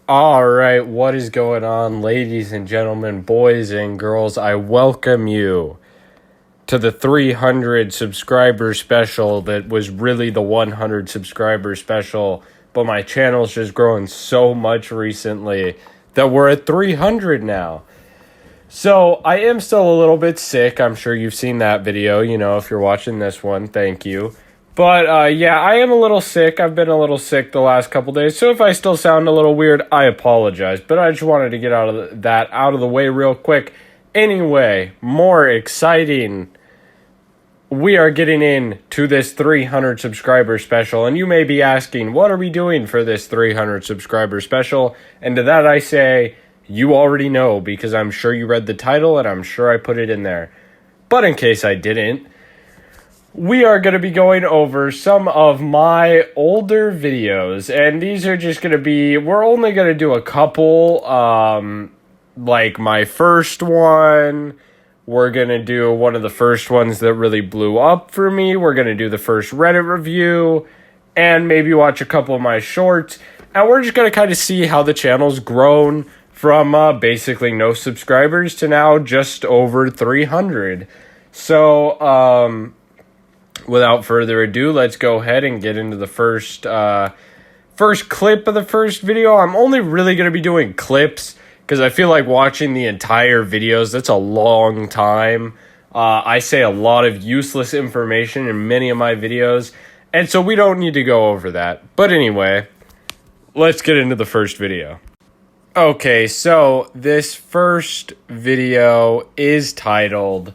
All right, what is going on, ladies and gentlemen, boys and girls? I welcome you to the 300 subscriber special that was really the 100 subscriber special, but my channel's just growing so much recently that we're at 300 now. So I am still a little bit sick. I'm sure you've seen that video, if you're watching this one, thank you. But yeah, I am a little sick. I've been a little sick the last couple days, so if I still sound a little weird, I apologize. But I just wanted to get that out of the way real quick. Anyway, more exciting. We are getting into this 300 subscriber special, and you may be asking, what are we doing for this 300 subscriber special? And to that I say, you already know, because I'm sure you read the title and I'm sure I put it in there. But in case I didn't, we are going to be going over some of my older videos, and these are just going to be, we're only going to do a couple, like my first one. We're going to do one of the first ones that really blew up for me. We're going to do the first Reddit review, and maybe watch a couple of my shorts, and we're just going to kind of see how the channel's grown from basically no subscribers to now just over 300. So, without further ado, let's go ahead and get into the first clip of the first video. I'm only really going to be doing clips because I feel like watching the entire videos, that's a long time. I say a lot of useless information in many of my videos, and so we don't need to go over that. But anyway, let's get into the first video. Okay, so this first video is titled,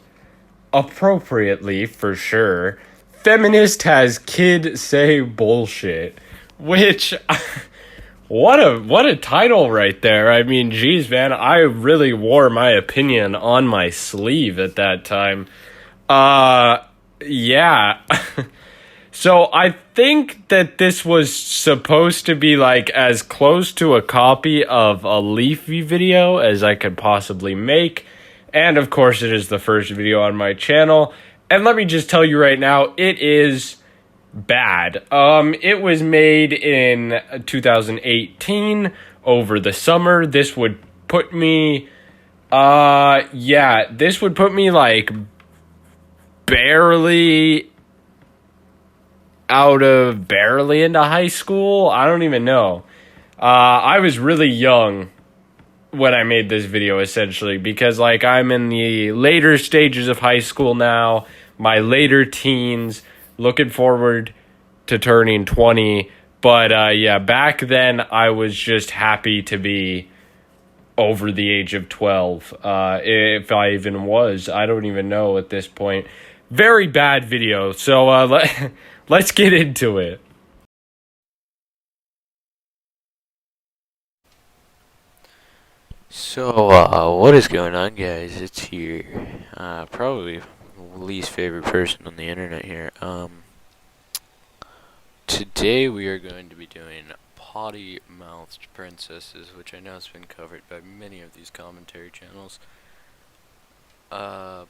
appropriately for sure, Feminist Has Kid Say Bullshit, which, what a title right there. I mean, geez, man, I really wore my opinion on my sleeve at that time. Yeah. So I think that this was supposed to be like as close to a copy of a Leafy video as I could possibly make. And of course it is the first video on my channel. And let me just tell you right now, it is bad. It was made in 2018 over the summer. This would put me, this would put me like barely into high school. I don't even know. I was really young when I made this video, essentially, because like I'm in the later stages of high school now, my later teens, looking forward to turning 20. But yeah, back then I was just happy to be over the age of 12. If I even was, I don't even know at this point. Very bad video. So let's get into it. So, what is going on, guys? It's here. Probably least favorite person on the internet here. Today we are going to be doing potty-mouthed princesses, which I know has been covered by many of these commentary channels. But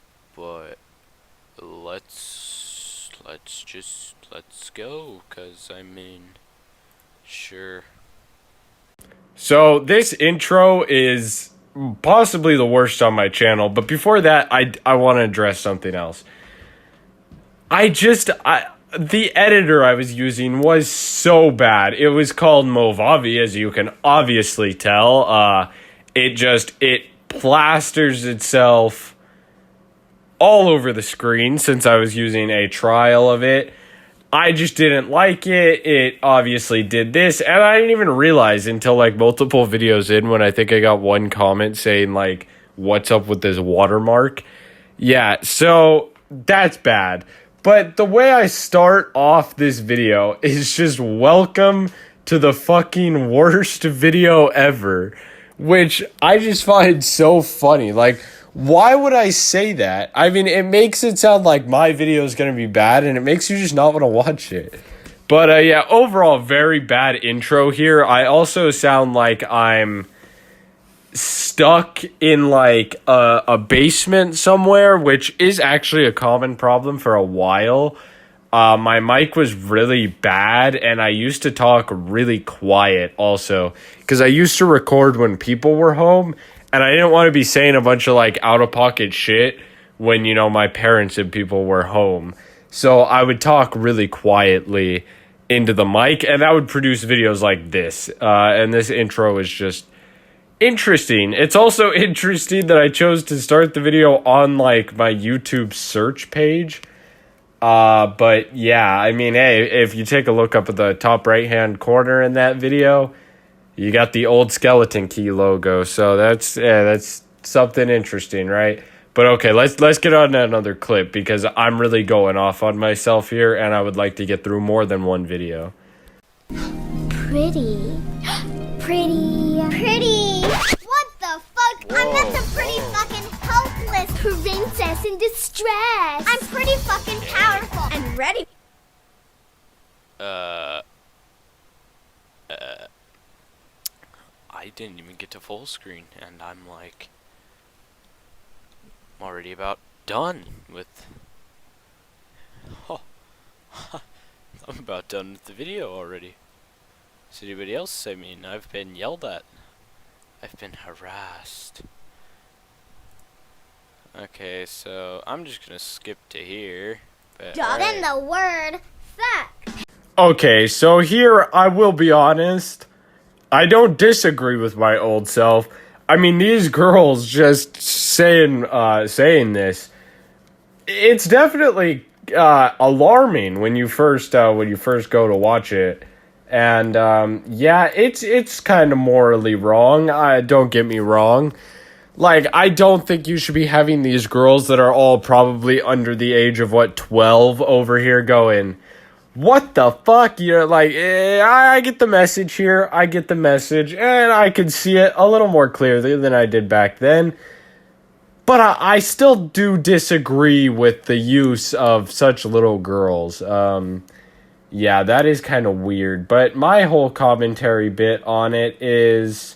let's go, 'cause I mean, sure. So this intro is possibly the worst on my channel, but before that, I want to address something else. The editor I was using was so bad. It was called Movavi, as you can obviously tell. It plasters itself all over the screen since I was using a trial of it. I just didn't like it. It obviously did this, and I didn't even realize until like multiple videos in when I think I got one comment saying like, what's up with this watermark? Yeah, so that's bad. But the way I start off this video is just welcome to the fucking worst video ever, which I just find so funny. Like, why would I say that? I mean, it makes it sound like my video is going to be bad, and it makes you just not want to watch it. But yeah, overall, very bad intro here. I also sound like I'm stuck in like a basement somewhere, which is actually a common problem for a while. My mic was really bad, and I used to talk really quiet also, because I used to record when people were home, and I didn't want to be saying a bunch of like out-of-pocket shit when, you know, my parents and people were home. So I would talk really quietly into the mic, and that would produce videos like this. And this intro is just interesting. It's also interesting that I chose to start the video on like my YouTube search page. But yeah, I mean, hey, if you take a look up at the top right hand corner in that video, you got the old Skeleton Key logo. So that's something interesting, right? But okay, let's get on to another clip, because I'm really going off on myself here, and I would like to get through more than one video. Pretty. Pretty. What the fuck? Whoa, I'm not some pretty fucking helpless princess in distress. I'm pretty fucking powerful and ready. I didn't even get to full screen, and I'm like, I'm already about done with. Oh, I'm about done with the video already. Is anybody else? I mean, I've been yelled at. I've been harassed. Okay, so I'm just gonna skip to here. But, Then the word fuck. Okay, so here I will be honest. I don't disagree with my old self. I mean, these girls just saying this, it's definitely alarming when you first go to watch it. And yeah, it's kind of morally wrong. Don't get me wrong. Like, I don't think you should be having these girls that are all probably under the age of 12 over here going, what the fuck? You're like, I get the message here. I get the message, and I can see it a little more clearly than I did back then. But I still do disagree with the use of such little girls. Yeah, that is kind of weird. But my whole commentary bit on it is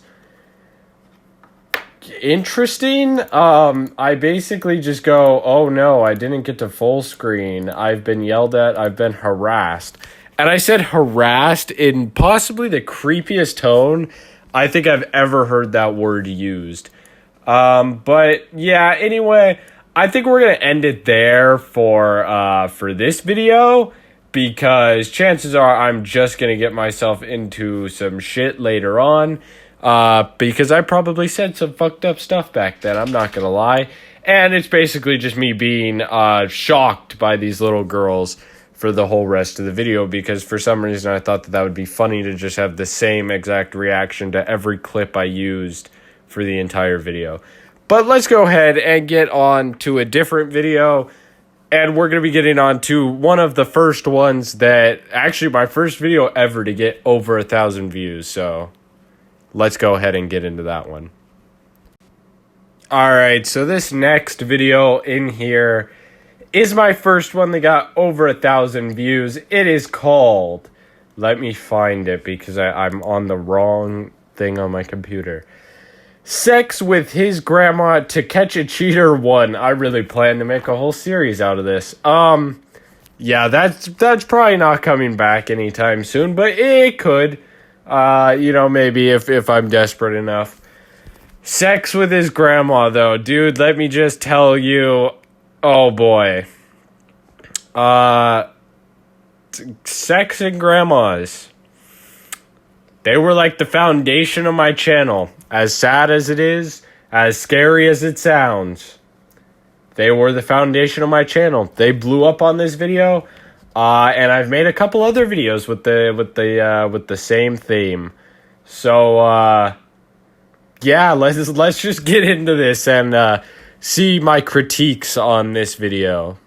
interesting. I basically just go, oh no, I didn't get to full screen. I've been yelled at. I've been harassed. And I said harassed in possibly the creepiest tone I think I've ever heard that word used. But yeah, anyway, I think we're going to end it there for this video, because chances are I'm just going to get myself into some shit later on. Because I probably said some fucked up stuff back then, I'm not gonna lie. And it's basically just me being shocked by these little girls for the whole rest of the video, because for some reason I thought that would be funny to just have the same exact reaction to every clip I used for the entire video. But let's go ahead and get on to a different video. And we're going to be getting on to one of the first ones that, actually my first video ever to get over 1,000 views, so let's go ahead and get into that one. Alright, so this next video in here is my first one that got over 1,000 views. It is called, let me find it because I'm on the wrong thing on my computer. Sex with His Grandma to Catch a Cheater 1. I really plan to make a whole series out of this. Yeah, that's probably not coming back anytime soon, but it could. You know, maybe if I'm desperate enough. Sex with His Grandma, though. Dude, let me just tell you. Oh, boy. Sex and grandmas. They were like the foundation of my channel. As sad as it is, as scary as it sounds, they were the foundation of my channel. They blew up on this video. And I've made a couple other videos with the same theme. So yeah, let's just get into this and see my critiques on this video.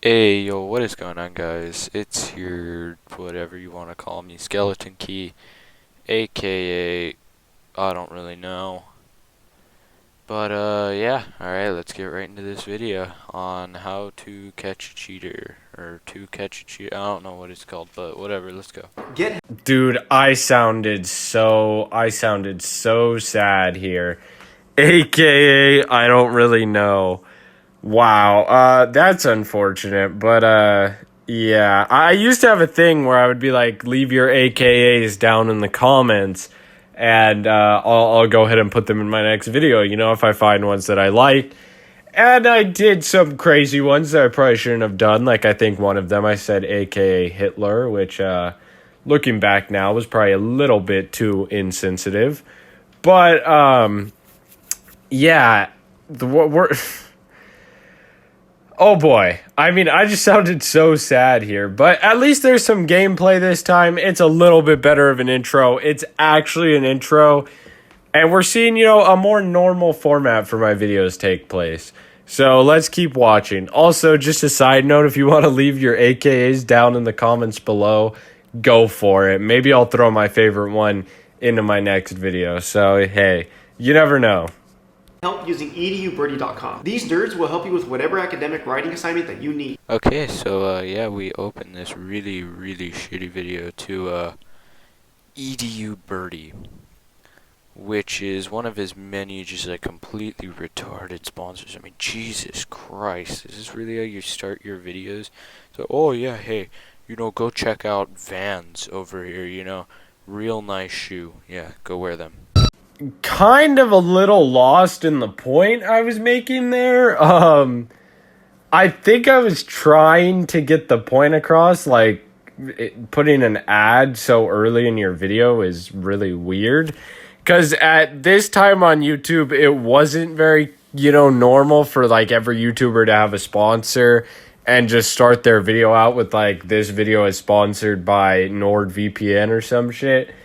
Hey, yo, what is going on, guys? It's your, whatever you want to call me, Skeleton Key, aka, I don't really know. But, yeah, alright, let's get right into this video on how to catch a cheater, or to catch a cheater, I don't know what it's called, but whatever, let's go. Dude, I sounded so sad here. AKA, I don't really know. Wow, that's unfortunate, but, Yeah, I used to have a thing where I would be like, leave your AKAs down in the comments, and I'll go ahead and put them in my next video, you know, if I find ones that I like. And I did some crazy ones that I probably shouldn't have done. Like, I think one of them I said AKA Hitler, which, looking back now, was probably a little bit too insensitive. But, yeah, we're... Oh boy. I mean, I just sounded so sad here, but at least there's some gameplay this time. It's a little bit better of an intro. It's actually an intro, and we're seeing, you know, a more normal format for my videos take place. So let's keep watching. Also, just a side note, if you want to leave your AKAs down in the comments below, go for it. Maybe I'll throw my favorite one into my next video. So, hey, you never know. Help using edubirdie.com. These nerds will help you with whatever academic writing assignment that you need. Okay, so yeah, we opened this really shitty video to EduBirdie, which is one of his many just like completely retarded sponsors. I mean, Jesus Christ, is this really how you start your videos? So, oh yeah, hey, you know, go check out Vans over here, you know, real nice shoe. Yeah, go wear them. Kind of a little lost in the point I was making there. I think I was trying to get the point across, like, putting an ad so early in your video is really weird. Because at this time on YouTube, it wasn't very, you know, normal for, like, every YouTuber to have a sponsor and just start their video out with, like, this video is sponsored by NordVPN or some shit.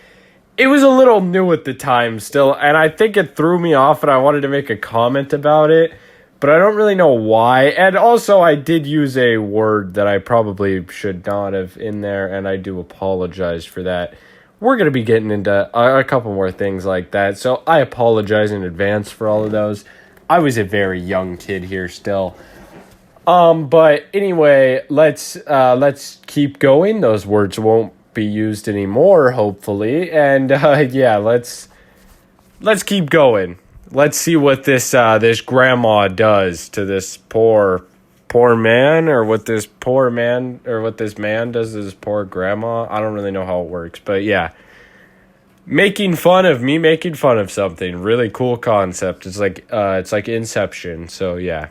It was a little new at the time still, and I think it threw me off, and I wanted to make a comment about it, but I don't really know why. And also, I did use a word that I probably should not have in there, and I do apologize for that. We're going to be getting into a couple more things like that, so I apologize in advance for all of those. I was a very young kid here still. But anyway, let's keep going. Those words won't be used anymore, hopefully, and yeah, let's keep going. Let's see what this grandma does to this poor man, or what this man does to this poor grandma. I don't really know how it works, but yeah, making fun of something. Really cool concept. It's like Inception. So yeah.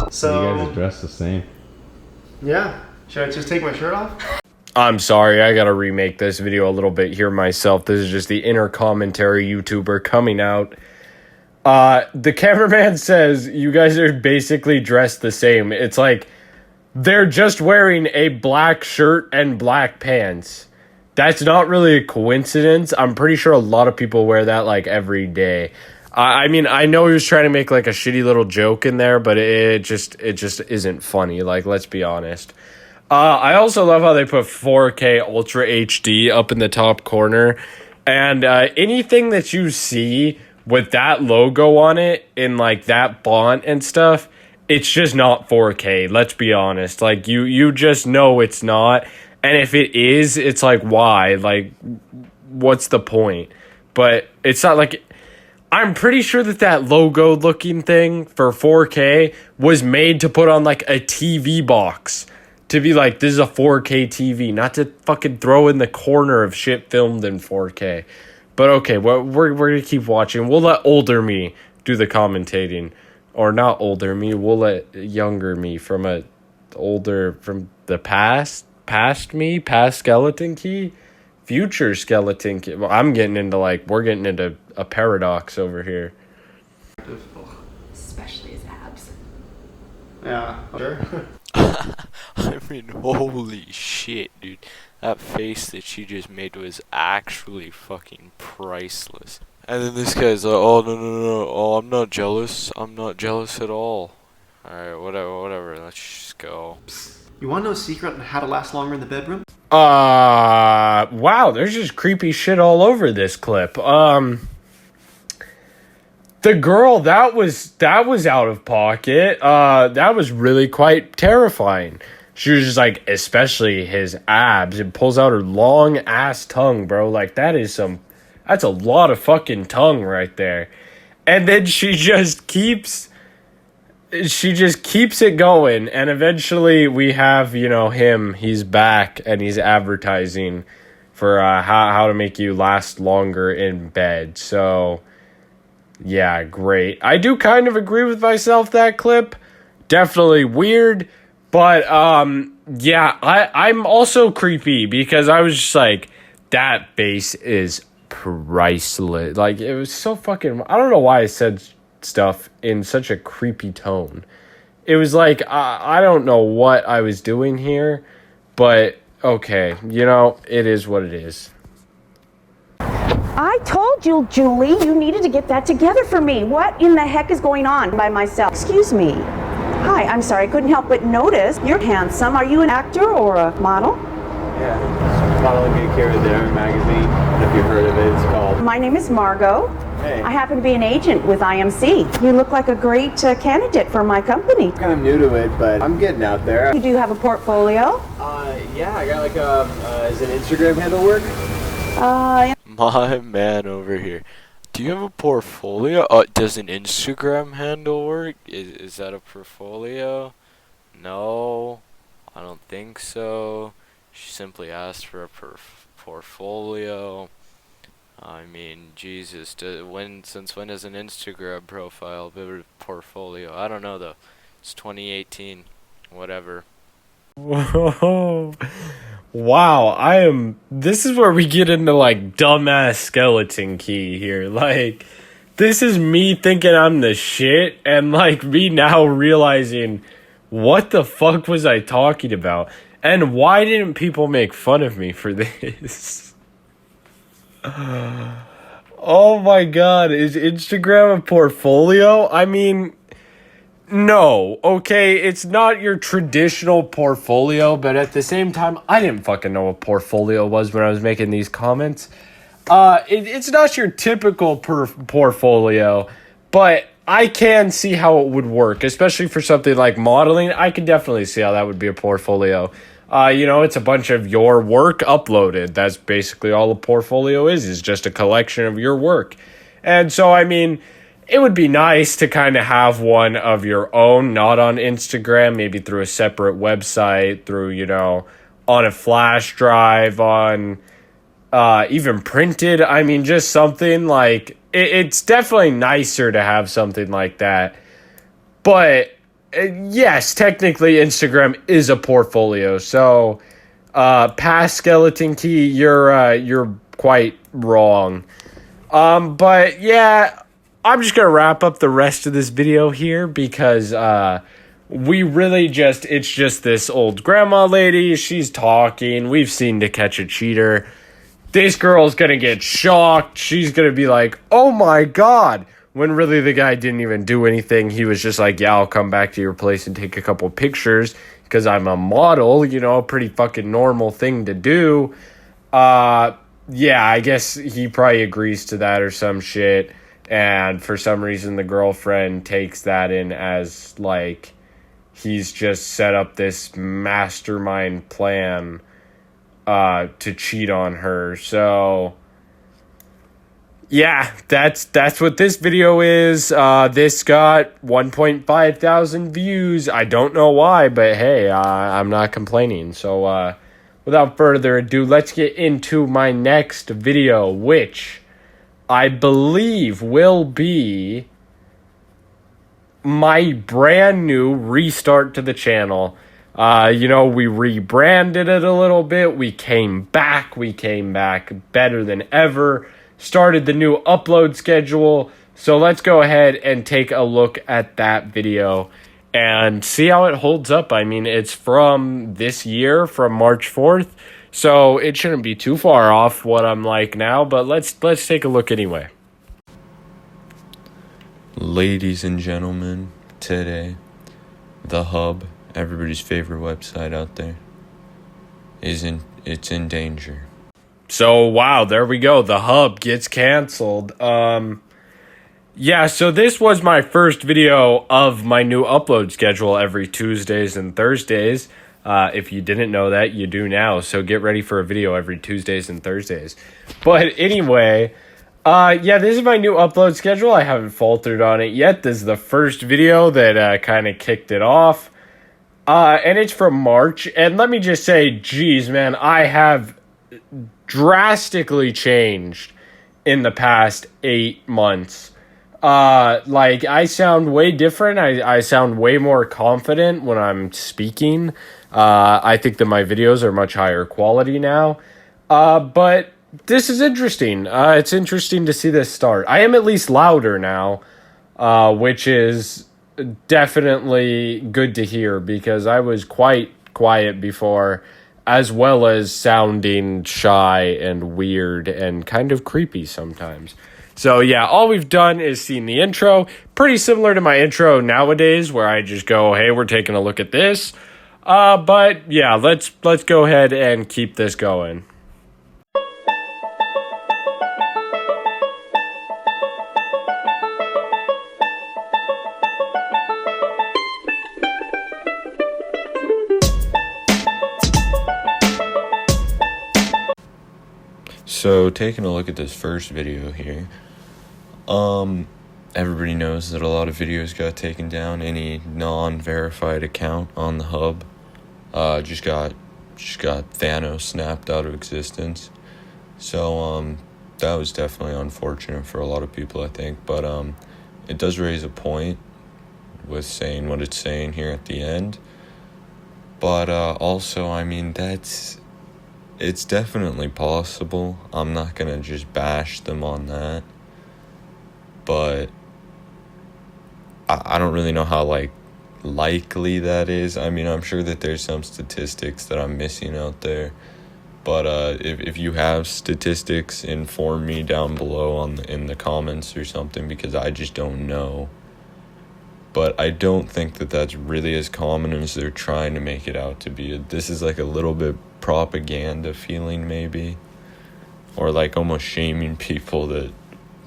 So you guys are dressed the same. Yeah. Should I just take my shirt off? I'm sorry, I gotta remake this video a little bit here myself. This is just the inner commentary YouTuber coming out. The cameraman says you guys are basically dressed the same. It's like they're just wearing a black shirt and black pants. That's not really a coincidence. I'm pretty sure a lot of people wear that like every day. I mean, I know he was trying to make like a shitty little joke in there, but it just isn't funny. Like, let's be honest. I also love how they put 4K Ultra HD up in the top corner. And anything that you see with that logo on it in like that font and stuff, it's just not 4K. Let's be honest. Like you just know it's not. And if it is, it's like, why? Like, what's the point? But it's not like... I'm pretty sure that logo looking thing for 4K was made to put on like a TV box. To be like, this is a 4K TV, not to fucking throw in the corner of shit filmed in 4K. But okay, well, we're going to keep watching. We'll let older me do the commentating. Or not older me, we'll let younger me from the past Skeleton Key, future Skeleton Key. Well, we're getting into a paradox over here. Especially his abs. Yeah, sure. I mean, holy shit, dude. That face that she just made was actually fucking priceless. And then this guy's like, oh, no. Oh, I'm not jealous. I'm not jealous at all. Alright, whatever. Let's just go. You want to know a secret on how to last longer in the bedroom? Wow, there's just creepy shit all over this clip. The girl, that was out of pocket. That was really quite terrifying. She was just like, especially his abs. It pulls out her long ass tongue, bro. Like, that's a lot of fucking tongue right there. And then she just keeps she just keeps it going, and eventually we have, him. He's back, and he's advertising for how to make you last longer in bed. So, yeah, great. I do kind of agree with myself, that clip. Definitely weird, but, yeah, I'm also creepy, because I was just like, that bass is priceless. Like, it was so fucking... I don't know why I said stuff in such a creepy tone. It was like, I don't know what I was doing here, but okay, it is what it is. I told you, Julie, you needed to get that together for me. What in the heck is going on by myself? Excuse me. Hi, I'm sorry, I couldn't help but notice. You're handsome. Are you an actor or a model? Yeah, modeling gig here at Dare magazine. If you've heard of it, it's called. My name is Margot. Hey. I happen to be an agent with IMC. You look like a great candidate for my company. I'm kind of new to it, but I'm getting out there. You do have a portfolio? Yeah, I got like is an Instagram handle work? My man over here. Do you have a portfolio? Does an Instagram handle work? Is that a portfolio? No, I don't think so. She simply asked for a portfolio. I mean, Jesus, since when is an Instagram profile a portfolio? I don't know, though. It's 2018. Whatever. Whoa. Wow, this is where we get into, like, dumbass skeleton key here. Like, this is me thinking I'm the shit, and, like, me now realizing, what the fuck was I talking about? And why didn't people make fun of me for this? Oh my god, is Instagram a portfolio? I mean, no, okay, it's not your traditional portfolio, but at the same time, I didn't fucking know what portfolio was when I was making these comments. It's not your typical portfolio, but I can see how it would work, especially for something like modeling. I can definitely see how that would be a portfolio. It's a bunch of your work uploaded. That's basically all a portfolio is just a collection of your work. And so, I mean, it would be nice to kind of have one of your own, not on Instagram, maybe through a separate website, through, on a flash drive, on even printed. I mean, just something like, it's definitely nicer to have something like that. But yes, technically Instagram is a portfolio. So, past Skeleton Key, you're quite wrong. But yeah, I'm just gonna wrap up the rest of this video here because we really it's just this old grandma lady. She's talking. We've seen To Catch a Cheater. This girl's gonna get shocked. She's gonna be like, "Oh my god." When really the guy didn't even do anything. He was just like, yeah, I'll come back to your place and take a couple pictures because I'm a model, a pretty fucking normal thing to do. Yeah, I guess he probably agrees to that or some shit. And for some reason, the girlfriend takes that in as, like, he's just set up this mastermind plan to cheat on her. So... yeah, that's what this video is. This got 1.5 thousand views. I don't know why, but hey, I'm not complaining. So, without further ado, let's get into my next video, which I believe will be my brand new restart to the channel. We rebranded it a little bit. We came back better than ever. Started the new upload schedule. So let's go ahead and take a look at that video and see how it holds up. I mean, it's from this year, from March 4th. So it shouldn't be too far off what I'm like now, but let's take a look anyway. Ladies and gentlemen, today, The Hub, everybody's favorite website out there, it's in danger. So, wow, there we go. The Hub gets canceled. Yeah, so this was my first video of my new upload schedule every Tuesdays and Thursdays. If you didn't know that, you do now. So get ready for a video every Tuesdays and Thursdays. But anyway, Yeah, this is my new upload schedule. I haven't faltered on it yet. This is the first video that kind of kicked it off. And it's from March. And let me just say, geez, man, I have drastically changed in the past 8 months. Like, I sound way different. I sound way more confident when I'm speaking. I think that my videos are much higher quality now. But this is interesting. It's interesting to see this start. I am at least louder now, which is definitely good to hear because I was quite quiet before, as well as sounding shy and weird and kind of creepy sometimes. So yeah, all we've done is seen the intro, pretty similar to my intro nowadays where I just go, hey, we're taking a look at this. But yeah, let's go ahead and keep this going. So, taking a look at this first video here, everybody knows that a lot of videos got taken down. Any non-verified account on the hub just got Thanos snapped out of existence. So, that was definitely unfortunate for a lot of people, I think. But it does raise a point with saying what it's saying here at the end. But also, I mean, it's definitely possible. I'm not gonna just bash them on that. But I don't really know how, likely that is. I mean, I'm sure that there's some statistics that I'm missing out there. But if you have statistics, inform me down below in the comments or something, because I just don't know. But I don't think that that's really as common as they're trying to make it out to be. This is like a little bit propaganda feeling, maybe. Or like almost shaming people that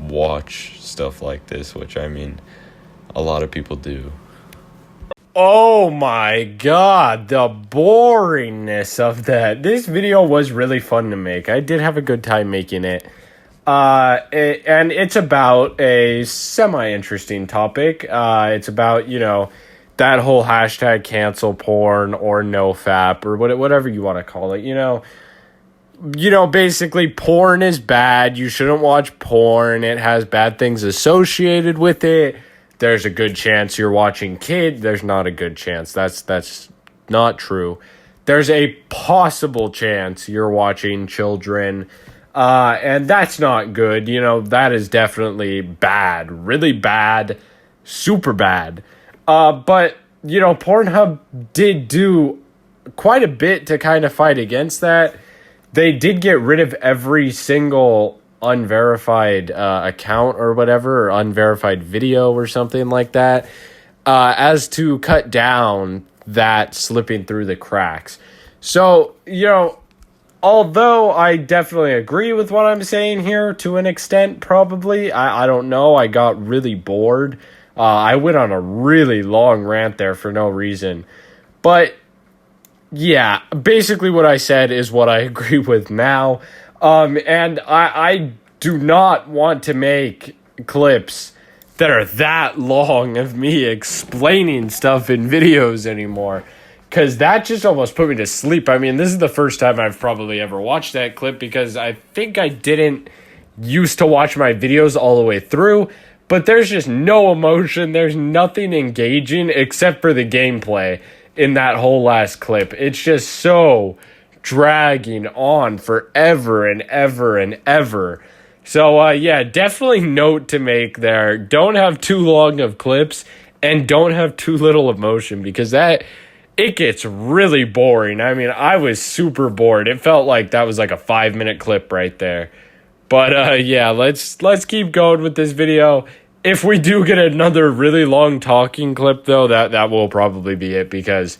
watch stuff like this, which, I mean, a lot of people do. Oh my god, the boringness of that. This video was really fun to make. I did have a good time making it. And it's about a semi-interesting topic. It's about, that whole hashtag cancel porn or nofap or whatever you want to call it, basically porn is bad. You shouldn't watch porn. It has bad things associated with it. There's a good chance you're watching kid. There's not a good chance. That's not true. There's a possible chance you're watching children. And that's not good. That is definitely bad. Really bad. Super bad. But, Pornhub did do quite a bit to kind of fight against that. They did get rid of every single unverified account or whatever, or unverified video or something like that, as to cut down that slipping through the cracks. So, although I definitely agree with what I'm saying here to an extent, probably, I don't know, I got really bored. I went on a really long rant there for no reason. But, yeah, basically what I said is what I agree with now. And I do not want to make clips that are that long of me explaining stuff in videos anymore. Because that just almost put me to sleep. I mean, this is the first time I've probably ever watched that clip because I think I didn't used to watch my videos all the way through. But there's just no emotion. There's nothing engaging except for the gameplay in that whole last clip. It's just so dragging on forever and ever and ever. So, yeah, definitely note to make there. Don't have too long of clips and don't have too little emotion because it gets really boring. I mean, I was super bored. It felt like that was like a 5-minute clip right there. But, yeah, let's keep going with this video. If we do get another really long talking clip, though, that will probably be it because,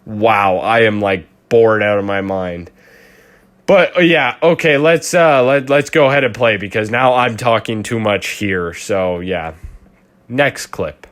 wow, I am, bored out of my mind. But, yeah, okay, let's go ahead and play because now I'm talking too much here. So, yeah, next clip.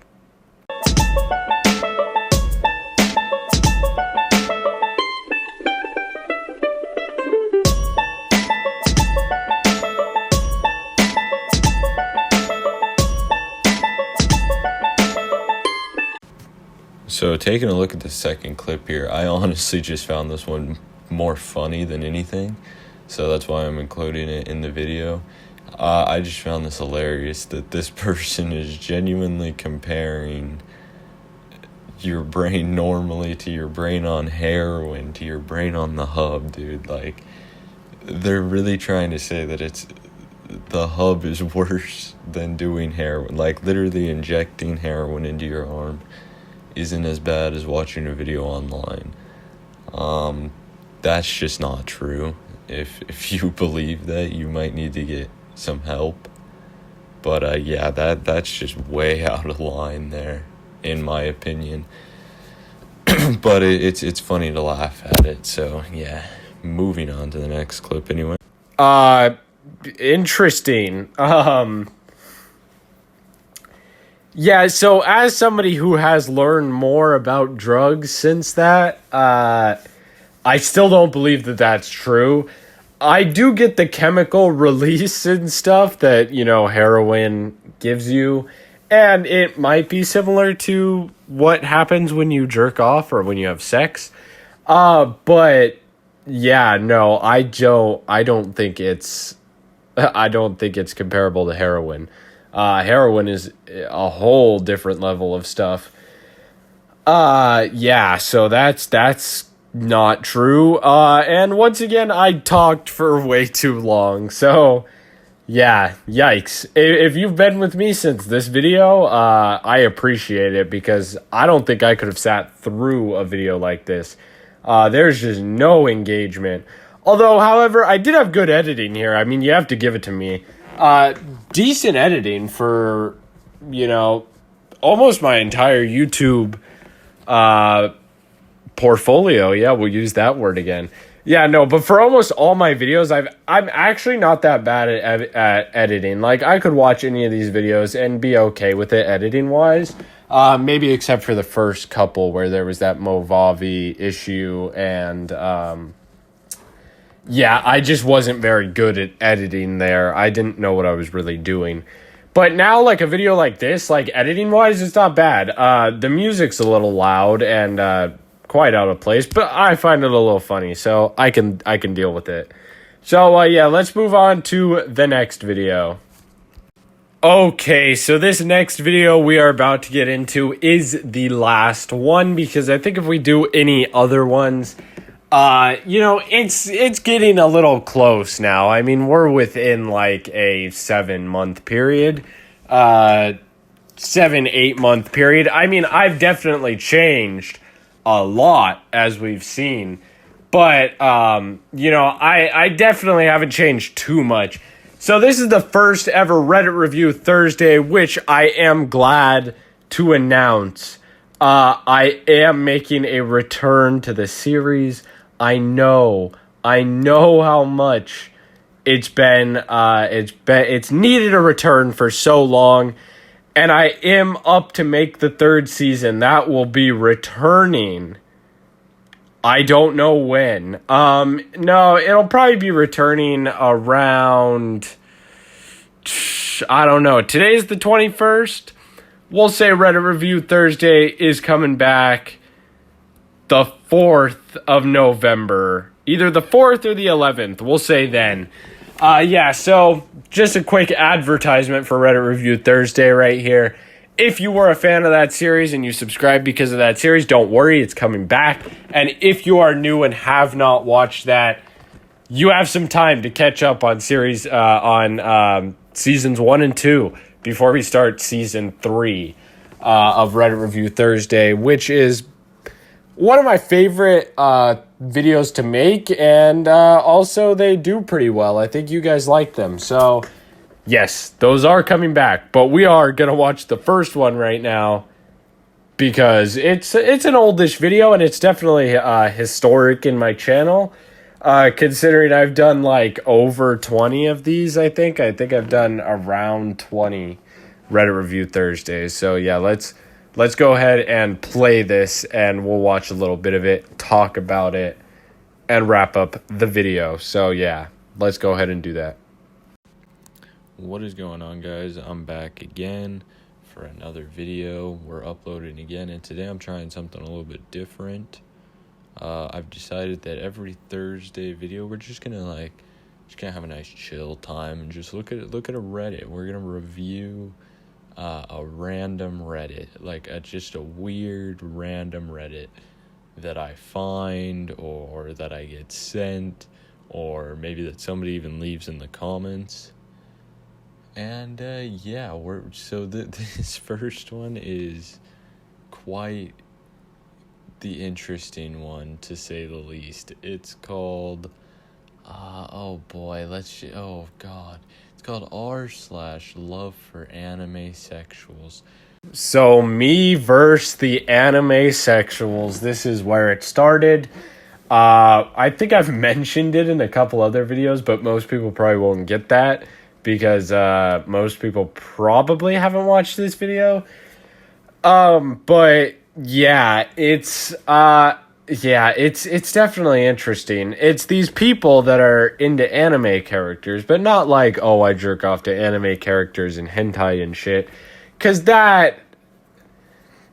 So taking a look at the second clip here, I honestly just found this one more funny than anything. So that's why I'm including it in the video. I just found this hilarious that this person is genuinely comparing your brain normally to your brain on heroin to your brain on the hub, dude. Like, they're really trying to say that the hub is worse than doing heroin. Like, literally injecting heroin into your arm isn't as bad as watching a video online. That's just not true. If you believe that, you might need to get some help. But yeah, that's just way out of line there, in my opinion. But it's funny to laugh at it. So yeah, moving on to the next clip anyway. Interesting. Yeah, so as somebody who has learned more about drugs since that, I still don't believe that that's true. I do get the chemical release and stuff that, heroin gives you. And it might be similar to what happens when you jerk off or when you have sex. But yeah, no, I don't think it's comparable to heroin. Heroin is a whole different level of stuff. Yeah, so that's not true. And once again, I talked for way too long. So yeah, yikes. If you've been with me since this video, I appreciate it, because I don't think I could have sat through a video like this. There's just no engagement. Although, however, I did have good editing here. I mean, you have to give it to me. Decent editing for, almost my entire YouTube portfolio. Yeah, we'll use that word again. Yeah, no, but for almost all my videos, I'm actually not that bad at editing. Like, I could watch any of these videos and be okay with it editing-wise. Maybe except for the first couple where there was that Movavi issue, and yeah, I just wasn't very good at editing there. I didn't know what I was really doing. But now, like, a video like this, like, editing-wise, it's not bad. The music's a little loud and quite out of place, but I find it a little funny, so I can deal with it. So, yeah, let's move on to the next video. Okay, so this next video we are about to get into is the last one, because I think if we do any other ones, it's getting a little close now. I mean, we're within like a 7-month period, 7-8 month period. I mean, I've definitely changed a lot, as we've seen, but I definitely haven't changed too much. So this is the first ever Reddit Review Thursday, which I am glad to announce. I am making a return to the series. I know how much it's needed a return for so long, and I am up to make the 3rd season. That will be returning. I don't know when. No, it'll probably be returning around, I don't know. Today's the 21st. We'll say Reddit Review Thursday is coming back the 4th of November. Either the 4th or the 11th. We'll say then. Yeah, so just a quick advertisement for Reddit Review Thursday right here. If you were a fan of that series and you subscribed because of that series, don't worry, it's coming back. And if you are new and have not watched that, you have some time to catch up on seasons 1 and 2 before we start season 3 of Reddit Review Thursday, which is one of my favorite videos to make, and also they do pretty well. I think you guys like them. So yes, those are coming back, but we are going to watch the first one right now because it's an oldish video, and it's definitely historic in my channel, considering I've done like over 20 of these. I think I've done around 20 Reddit Review Thursdays. So yeah, let's go ahead and play this, and we'll watch a little bit of it, talk about it, and wrap up the video. So yeah, let's go ahead and do that. What is going on, guys? I'm back again for another video. We're uploading again, and today I'm trying something a little bit different. I've decided that every Thursday video we're just gonna have a nice chill time and just look at a Reddit. We're gonna review a random Reddit, just a weird random Reddit that I find or that I get sent, or maybe that somebody even leaves in the comments. And this first one is quite the interesting one, to say the least. It's called it's called r/love for anime sexuals. So me versus the anime sexuals. This is where it started. I think I've mentioned it in a couple other videos, but most people probably won't get that because most people probably haven't watched this video. But yeah, it's definitely interesting. It's these people that are into anime characters, but not like, oh, I jerk off to anime characters and hentai and shit. Because that,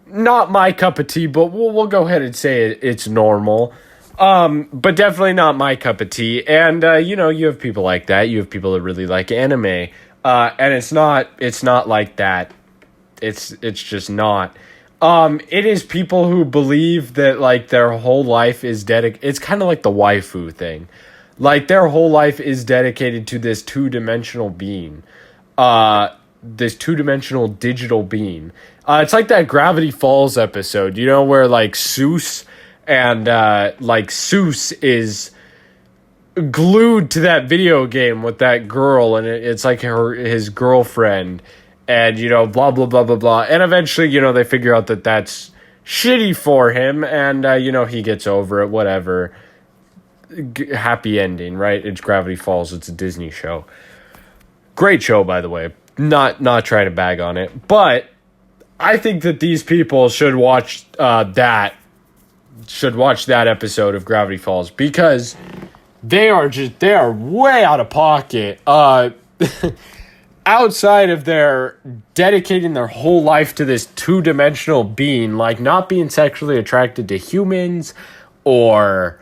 not my cup of tea, but we'll go ahead and say it's normal. But definitely not my cup of tea. And, you have people like that. You have people that really like anime. And it's not like that. It's just not. It is people who believe that, like, their whole life is it's kind of like the waifu thing. Like, their whole life is dedicated to this two-dimensional being. This two-dimensional digital being. It's like that Gravity Falls episode, where, like, Seuss is glued to that video game with that girl, and it's like his girlfriend, and, blah, blah, blah, blah, blah. And eventually, they figure out that that's shitty for him, and, he gets over it, whatever. Happy ending, right? It's Gravity Falls. It's a Disney show. Great show, by the way. Not trying to bag on it. But I think that these people should watch that episode of Gravity Falls, because they are way out of pocket. Outside of their dedicating their whole life to this two-dimensional being, like not being sexually attracted to humans or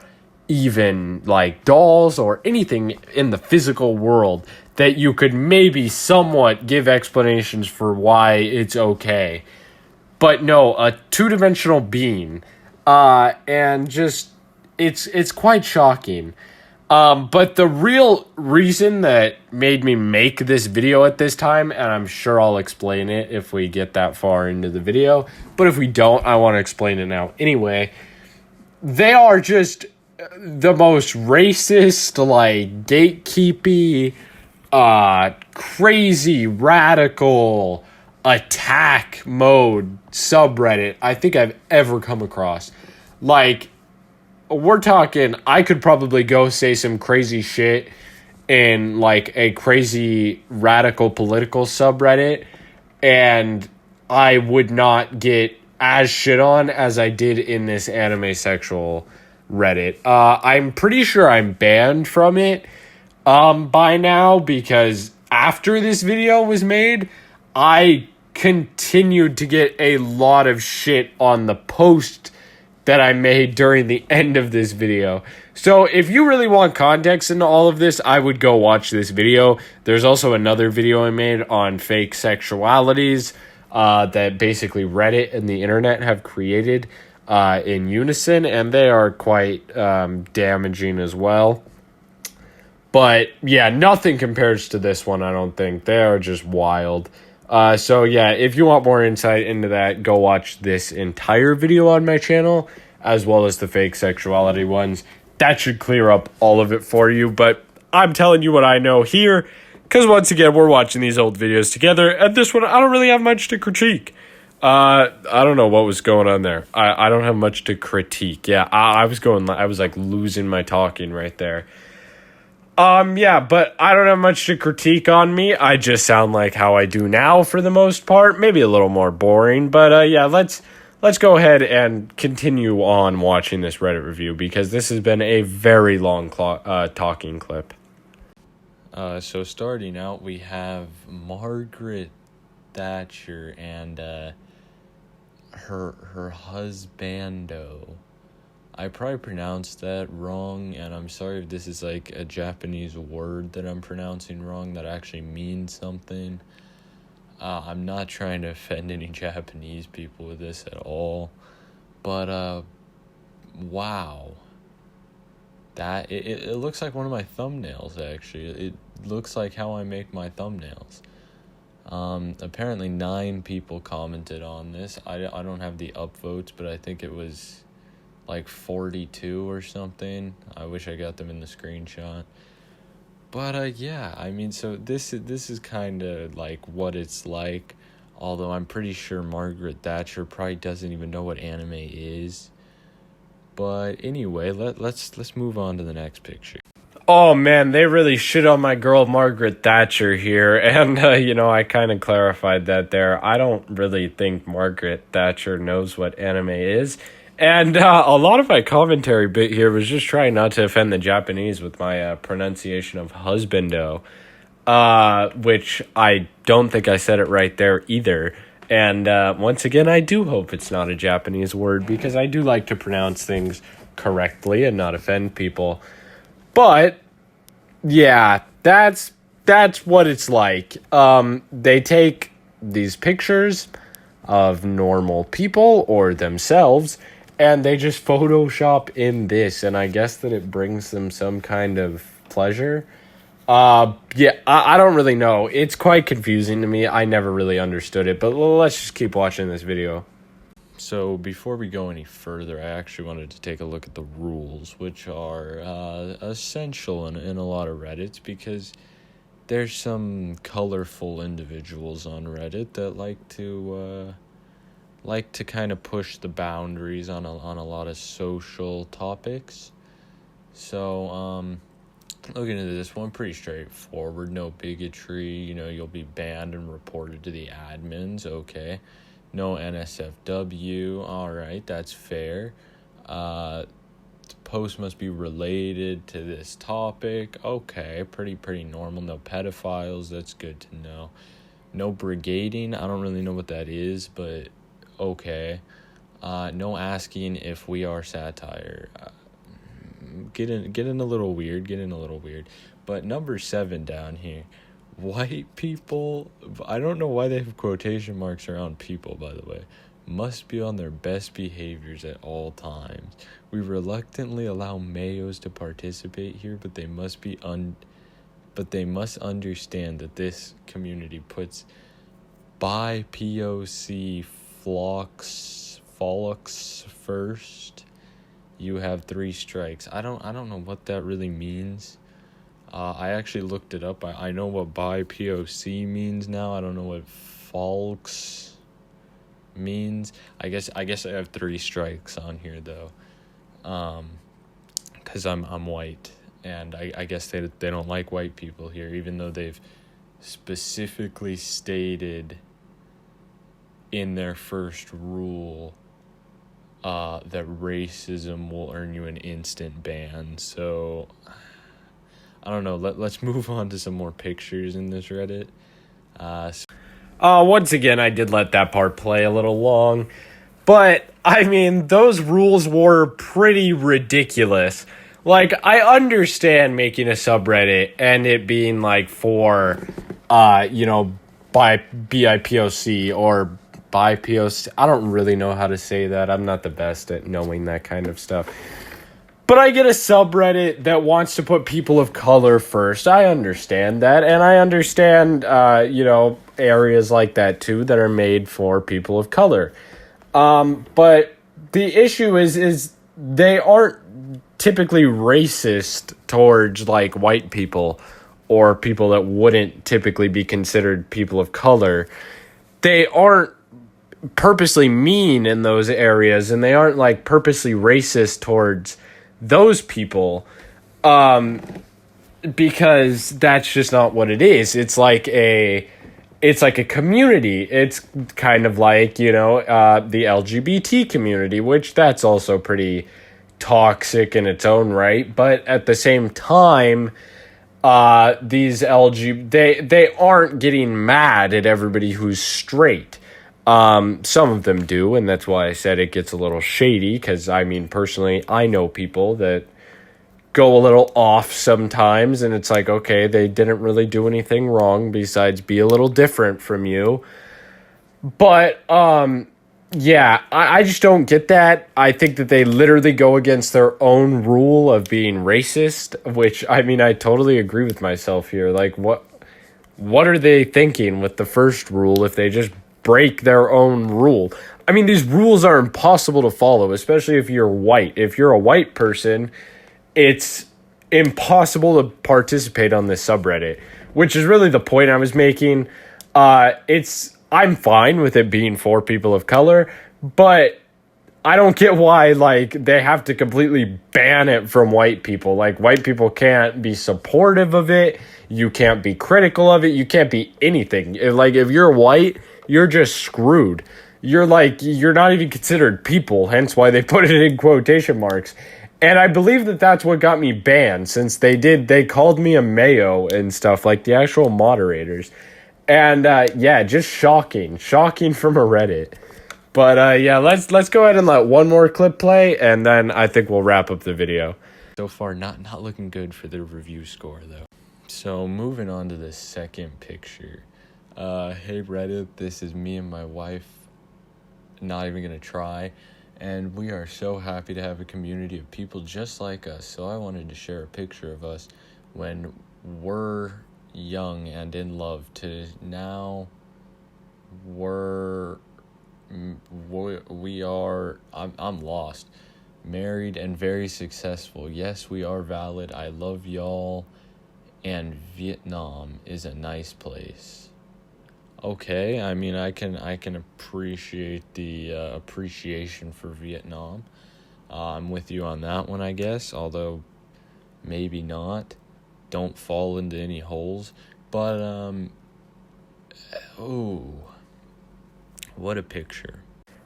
even like dolls or anything in the physical world, that you could maybe somewhat give explanations for why it's okay. But no, a two-dimensional being. And just, it's quite shocking. But the real reason that made me make this video at this time, and I'm sure I'll explain it if we get that far into the video, but if we don't, I want to explain it now. Anyway, they are just the most racist, like, gatekeepy, crazy, radical, attack mode subreddit I think I've ever come across. Like, we're talking, I could probably go say some crazy shit in, like, a crazy radical political subreddit, and I would not get as shit on as I did in this anime sexual Reddit. I'm pretty sure I'm banned from it by now, because after this video was made, I continued to get a lot of shit on the post that I made during the end of this video. So if you really want context into all of this, I would go watch this video. There's also another video I made on fake sexualities that basically Reddit and the internet have created in unison, and they are quite damaging as well. But yeah, nothing compares to this one, I don't think. They are just wild. So yeah, if you want more insight into that, go watch this entire video on my channel, as well as the fake sexuality ones. That should clear up all of it for you, but I'm telling you what I know here, because once again, we're watching these old videos together, and this one, I don't really have much to critique. I don't know what was going on there. I don't have much to critique. Yeah, I was like losing my talking right there. Yeah, but I don't have much to critique on me. I just sound like how I do now for the most part. Maybe a little more boring, but yeah, let's go ahead and continue on watching this Reddit review, because this has been a very long talking clip. So starting out, we have Margaret Thatcher and her husbando. I probably pronounced that wrong, and I'm sorry if this is like a Japanese word that I'm pronouncing wrong that actually means something. I'm not trying to offend any Japanese people with this at all, but wow. That it looks like one of my thumbnails, actually. It looks like how I make my thumbnails. Apparently 9 people commented on this. I don't have the upvotes, but I think it was like 42 or something. I wish I got them in the screenshot. But yeah, I mean, so this is kind of like what it's like. Although I'm pretty sure Margaret Thatcher probably doesn't even know what anime is. But anyway, let's move on to the next picture. Oh man, they really shit on my girl Margaret Thatcher here, and I kind of clarified that there. I don't really think Margaret Thatcher knows what anime is, and a lot of my commentary bit here was just trying not to offend the Japanese with my pronunciation of husbando, which I don't think I said it right there either. And once again, I do hope it's not a Japanese word, because I do like to pronounce things correctly and not offend people. But yeah, that's what it's like. They take these pictures of normal people or themselves, and they just Photoshop in this, and I guess that it brings them some kind of pleasure. Yeah, I don't really know. It's quite confusing to me. I never really understood it, but let's just keep watching this video. So before we go any further, I actually wanted to take a look at the rules, which are essential in a lot of Reddits, because there's some colorful individuals on Reddit that like to kind of push the boundaries on a lot of social topics. So looking at this one, pretty straightforward. No bigotry. You'll be banned and reported to the admins. Okay. No NSFW. All right, that's fair. The post must be related to this topic. Okay, pretty normal. No pedophiles. That's good to know. No brigading. I don't really know what that is, but okay. No asking if we are satire. Getting a little weird. But number 7 down here. White people, I don't know why they have quotation marks around people, by the way, must be on their best behaviors at all times. We reluctantly allow mayos to participate here, but they must understand that this community puts BIPOC flocks first. You have 3 strikes. I don't know what that really means. I actually looked it up. I know what BIPOC means now. I don't know what folks means. I guess I have 3 strikes on here though, because I'm white, and I guess they don't like white people here, even though they've specifically stated in their first rule that racism will earn you an instant ban. So I don't know. Let's move on to some more pictures in this Reddit. Once again, I did let that part play a little long, but I mean, those rules were pretty ridiculous. Like, I understand making a subreddit and it being like for, by BIPOC or BIPOC. I don't really know how to say that. I'm not the best at knowing that kind of stuff. But I get a subreddit that wants to put people of color first. I understand that. And I understand, areas like that, too, that are made for people of color. But the issue is they aren't typically racist towards, like, white people or people that wouldn't typically be considered people of color. They aren't purposely mean in those areas, and they aren't, like, purposely racist towards those people, because that's just not what it is. It's like a community. It's kind of like, the LGBT community, which that's also pretty toxic in its own right. But at the same time, these they aren't getting mad at everybody who's straight. Some of them do, and that's why I said it gets a little shady, because, I mean, personally, I know people that go a little off sometimes, and it's like, okay, they didn't really do anything wrong besides be a little different from you. But, yeah, I just don't get that. I think that they literally go against their own rule of being racist, which, I mean, I totally agree with myself here. Like, what are they thinking with the first rule if they just break their own rule? I mean, these rules are impossible to follow, especially if you're white. If you're a white person, it's impossible to participate on this subreddit, which is really the point I was making. I'm fine with it being for people of color, but I don't get why, like, they have to completely ban it from white people. Like, white people can't be supportive of it. You can't be critical of it. You can't be anything. If you're white, you're just screwed. You're not even considered people, hence why they put it in quotation marks. And I believe that that's what got me banned, since they called me a mayo and stuff, like the actual moderators. And, yeah, just shocking from a Reddit. But, yeah, let's go ahead and let one more clip play, and then I think we'll wrap up the video. So far, not looking good for the review score, though. So, moving on to the second picture. Hey Reddit, this is me and my wife, not even gonna try, and we are so happy to have a community of people just like us, so I wanted to share a picture of us when we're young and in love to now we are, I'm lost, married and very successful. Yes, we are valid. I love y'all, and Vietnam is a nice place. Okay, I mean, I can appreciate the appreciation for Vietnam. I'm with you on that one, I guess, although maybe not. Don't fall into any holes. But, ooh, what a picture.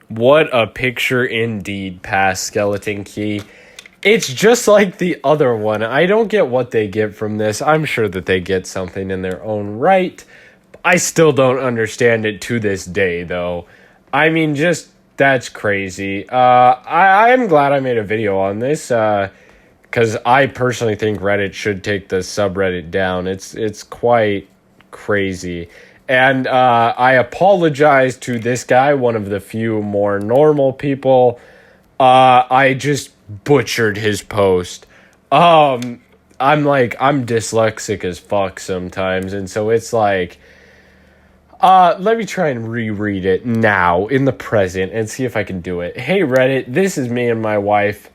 What a picture indeed, past Skeleton Key. It's just like the other one. I don't get what they get from this. I'm sure that they get something in their own right. I still don't understand it to this day, though. I mean, that's crazy. I am glad I made a video on this, because I personally think Reddit should take the subreddit down. It's quite crazy. And I apologize to this guy, one of the few more normal people. I just butchered his post. I'm dyslexic as fuck sometimes, and so it's like, let me try and reread it now in the present and see if I can do it. Hey Reddit, this is me and my wife.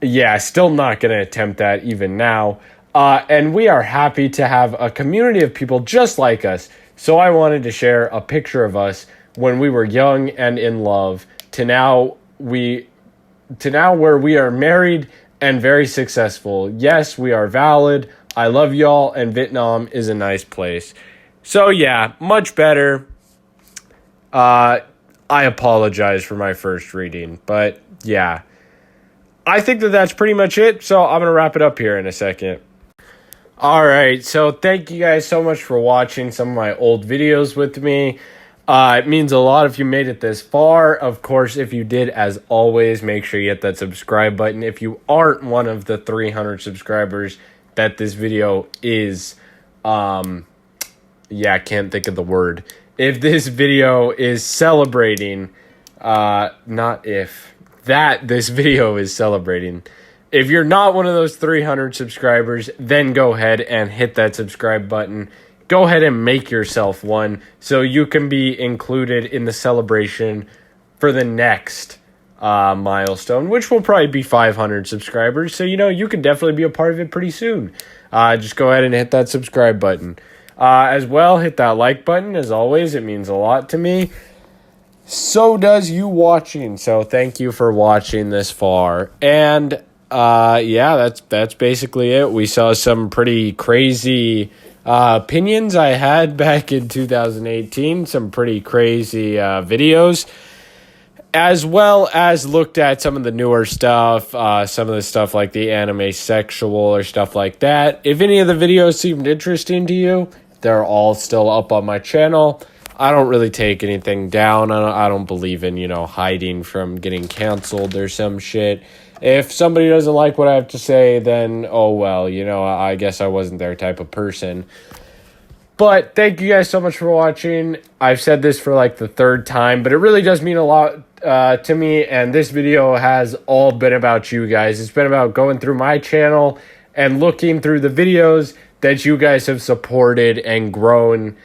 Yeah, still not gonna attempt that even now. And we are happy to have a community of people just like us. So I wanted to share a picture of us when we were young and in love to now where we are married and very successful. Yes, we are valid. I love y'all, and Vietnam is a nice place. So yeah, much better. I apologize for my first reading, but yeah. I think that that's pretty much it, so I'm going to wrap it up here in a second. Alright, so thank you guys so much for watching some of my old videos with me. It means a lot if you made it this far. Of course, if you did, as always, make sure you hit that subscribe button. If you aren't one of the 300 subscribers that this video is, yeah, I can't think of the word. If this video is celebrating, this video is celebrating. If you're not one of those 300 subscribers, then go ahead and hit that subscribe button. Go ahead and make yourself one so you can be included in the celebration for the next milestone, which will probably be 500 subscribers. So, you can definitely be a part of it pretty soon. Just go ahead and hit that subscribe button. As well, hit that like button. As always, it means a lot to me. So does you watching. So thank you for watching this far. And yeah, that's basically it. We saw some pretty crazy opinions I had back in 2018. Some pretty crazy videos. as well as looked at some of the newer stuff, some of the stuff like the anime sexual or stuff like that. If any of the videos seemed interesting to you, they're all still up on my channel. I don't really take anything down. I don't believe in, hiding from getting canceled or some shit. If somebody doesn't like what I have to say, then, oh well, I guess I wasn't their type of person. But thank you guys so much for watching. I've said this for like the third time, but it really does mean a lot to me. And this video has all been about you guys. It's been about going through my channel and looking through the videos that you guys have supported and grown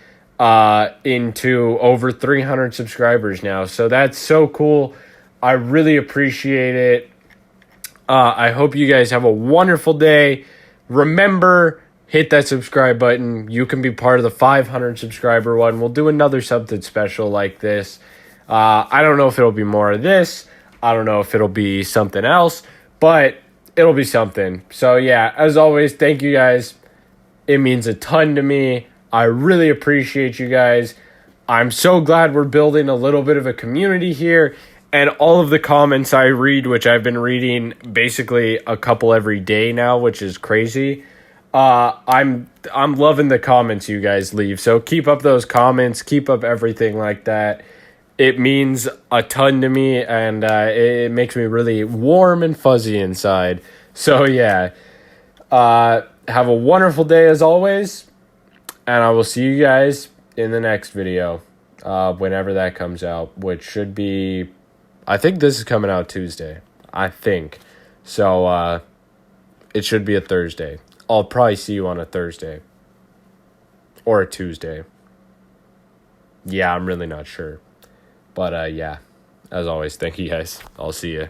into over 300 subscribers now. So that's so cool. I really appreciate it. I hope you guys have a wonderful day. Remember, hit that subscribe button. You can be part of the 500 subscriber one. We'll do another something special like this. I don't know if it'll be more of this. I don't know if it'll be something else, but it'll be something. So yeah, as always, thank you guys. It means a ton to me. I really appreciate you guys. I'm so glad we're building a little bit of a community here. And all of the comments I read, which I've been reading basically a couple every day now, which is crazy. I'm loving the comments you guys leave. So keep up those comments. Keep up everything like that. It means a ton to me, and it makes me really warm and fuzzy inside. So yeah, have a wonderful day as always. And I will see you guys in the next video, whenever that comes out, which should be, I think this is coming out Tuesday. I think. So, it should be a Thursday. I'll probably see you on a Thursday. Or a Tuesday. Yeah, I'm really not sure. But, yeah. As always, thank you guys. I'll see you.